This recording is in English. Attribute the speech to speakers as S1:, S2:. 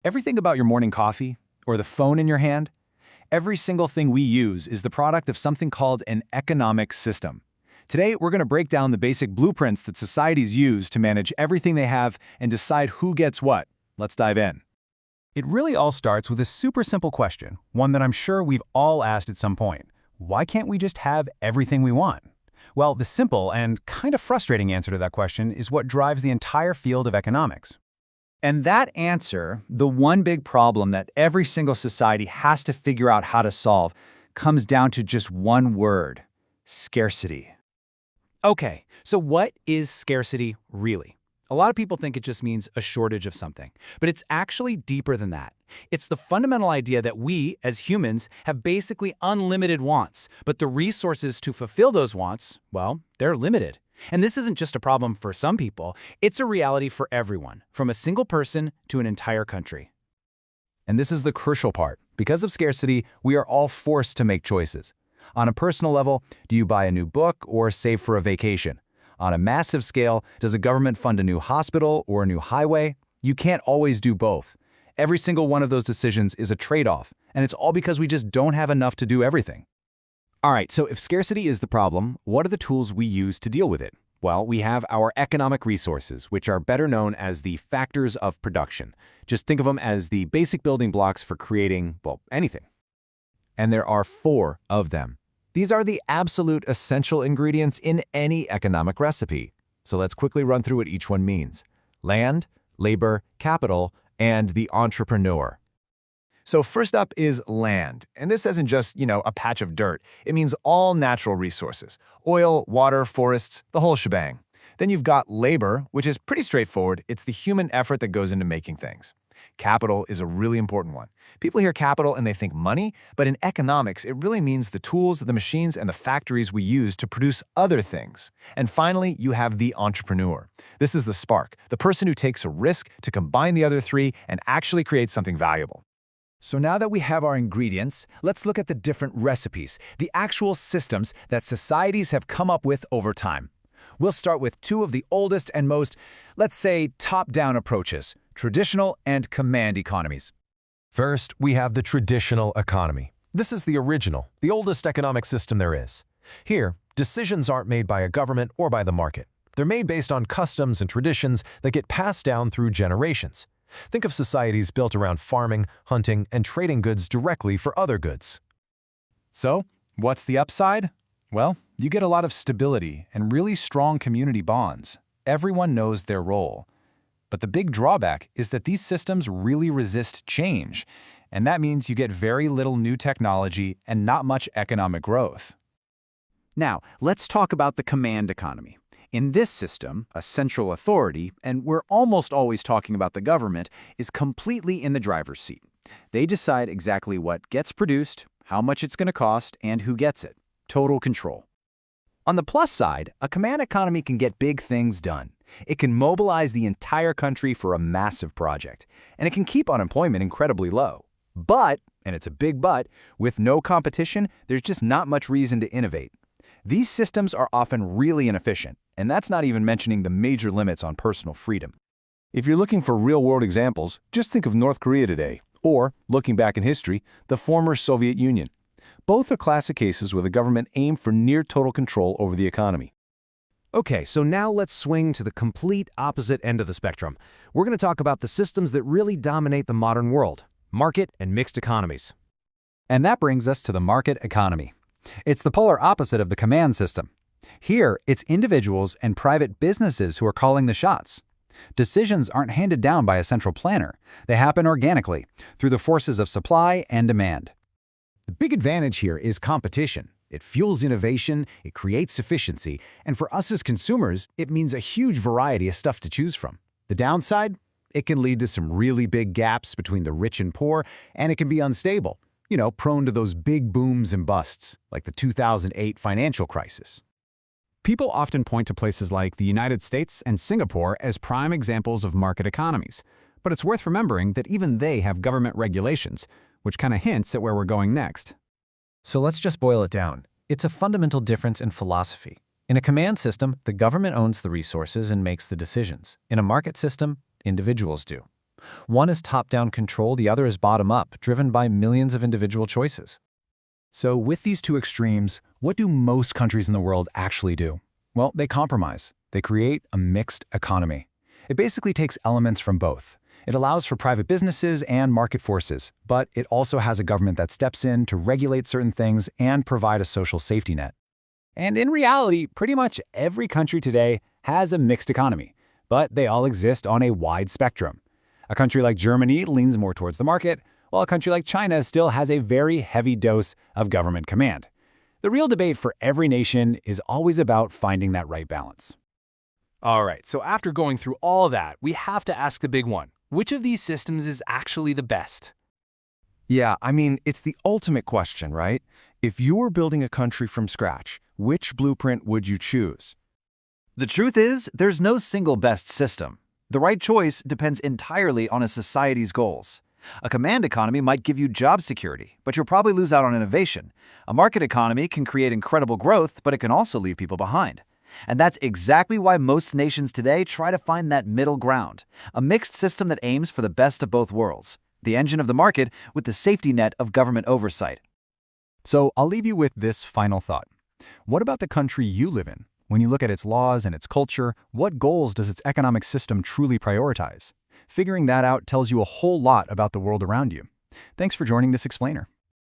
S1: Everything about your morning coffee or the phone in your hand, every single thing we use is the product of something called an economic system. Today, we're going to break down the basic blueprints that societies use to manage everything they have and decide who gets what. Let's dive in. It really all starts with a super simple question, one that I'm sure we've all asked at some point. Why can't we just have everything we want? Well, the simple and kind of frustrating answer to that question is what drives the entire field of economics. And that answer, the one big problem that every single society has to figure out how to solve, comes down to just one word: scarcity. Okay, so what is scarcity really? A lot of people think it just means a shortage of something, but it's actually deeper than that. It's the fundamental idea that we, as humans, have basically unlimited wants, but the resources to fulfill those wants, well, they're limited. And this isn't just a problem for some people, it's a reality for everyone, from a single person to an entire country. And this is the crucial part. Because of scarcity, we are all forced to make choices. On a personal level, do you buy a new book or save for a vacation? On a massive scale, does a government fund a new hospital or a new highway? You can't always do both. Every single one of those decisions is a trade-off, and it's all because we just don't have enough to do everything. All right, so if scarcity is the problem, what are the tools we use to deal with it? Well, we have our economic resources, which are better known as the factors of production. Just think of them as the basic building blocks for creating, well, anything. And there are 4 of them. These are the absolute essential ingredients in any economic recipe. So let's quickly run through what each one means: land, labor, capital, and the entrepreneur. So first up is land, and this isn't just, a patch of dirt. It means all natural resources: oil, water, forests, the whole shebang. Then you've got labor, which is pretty straightforward. It's the human effort that goes into making things. Capital is a really important one. People hear capital and they think money, but in economics, it really means the tools, the machines, and the factories we use to produce other things. And finally, you have the entrepreneur. This is the spark, the person who takes a risk to combine the other 3 and actually create something valuable. So now that we have our ingredients, let's look at the different recipes, the actual systems that societies have come up with over time. We'll start with 2 of the oldest and most, let's say, top-down approaches: traditional and command economies.
S2: First, we have the traditional economy. This is the original, the oldest economic system there is. Here, decisions aren't made by a government or by the market. They're made based on customs and traditions that get passed down through generations. Think of societies built around farming, hunting, and trading goods directly for other goods.
S1: So, what's the upside? Well, you get a lot of stability and really strong community bonds. Everyone knows their role. But the big drawback is that these systems really resist change, and that means you get very little new technology and not much economic growth. Now, let's talk about the command economy. In this system, a central authority, and we're almost always talking about the government, is completely in the driver's seat. They decide exactly what gets produced, how much it's going to cost, and who gets it. Total control. On the plus side, a command economy can get big things done. It can mobilize the entire country for a massive project, and it can keep unemployment incredibly low. But, and it's a big but, with no competition, there's just not much reason to innovate. These systems are often really inefficient, and that's not even mentioning the major limits on personal freedom. If you're looking for real-world examples, just think of North Korea today, or, looking back in history, the former Soviet Union. Both are classic cases where the government aimed for near-total control over the economy.
S3: Okay, so now let's swing to the complete opposite end of the spectrum. We're going to talk about the systems that really dominate the modern world: market and mixed economies.
S1: And that brings us to the market economy. It's the polar opposite of the command system. Here, it's individuals and private businesses who are calling the shots. Decisions aren't handed down by a central planner. They happen organically, through the forces of supply and demand.
S4: The big advantage here is competition. It fuels innovation, it creates efficiency, and for us as consumers, it means a huge variety of stuff to choose from. The downside? It can lead to some really big gaps between the rich and poor, and it can be unstable, prone to those big booms and busts, like the 2008 financial crisis.
S5: People often point to places like the United States and Singapore as prime examples of market economies, but it's worth remembering that even they have government regulations, which kind of hints at where we're going next.
S6: So let's just boil it down. It's a fundamental difference in philosophy. In a command system, the government owns the resources and makes the decisions. In a market system, individuals do. One is top-down control, the other is bottom-up, driven by millions of individual choices.
S1: So with these two extremes, what do most countries in the world actually do? Well, they compromise. They create a mixed economy. It basically takes elements from both. It allows for private businesses and market forces, but it also has a government that steps in to regulate certain things and provide a social safety net. And in reality, pretty much every country today has a mixed economy, but they all exist on a wide spectrum. A country like Germany leans more towards the market, while a country like China still has a very heavy dose of government command. The real debate for every nation is always about finding that right balance.
S7: All right, so after going through all that, we have to ask the big one. Which of these systems is actually the best?
S8: Yeah, I mean, it's the ultimate question, right? If you were building a country from scratch, which blueprint would you choose?
S9: The truth is, there's no single best system. The right choice depends entirely on a society's goals. A command economy might give you job security, but you'll probably lose out on innovation. A market economy can create incredible growth, but it can also leave people behind. And that's exactly why most nations today try to find that middle ground, a mixed system that aims for the best of both worlds, the engine of the market with the safety net of government oversight.
S1: So I'll leave you with this final thought. What about the country you live in? When you look at its laws and its culture, what goals does its economic system truly prioritize? Figuring that out tells you a whole lot about the world around you. Thanks for joining this explainer.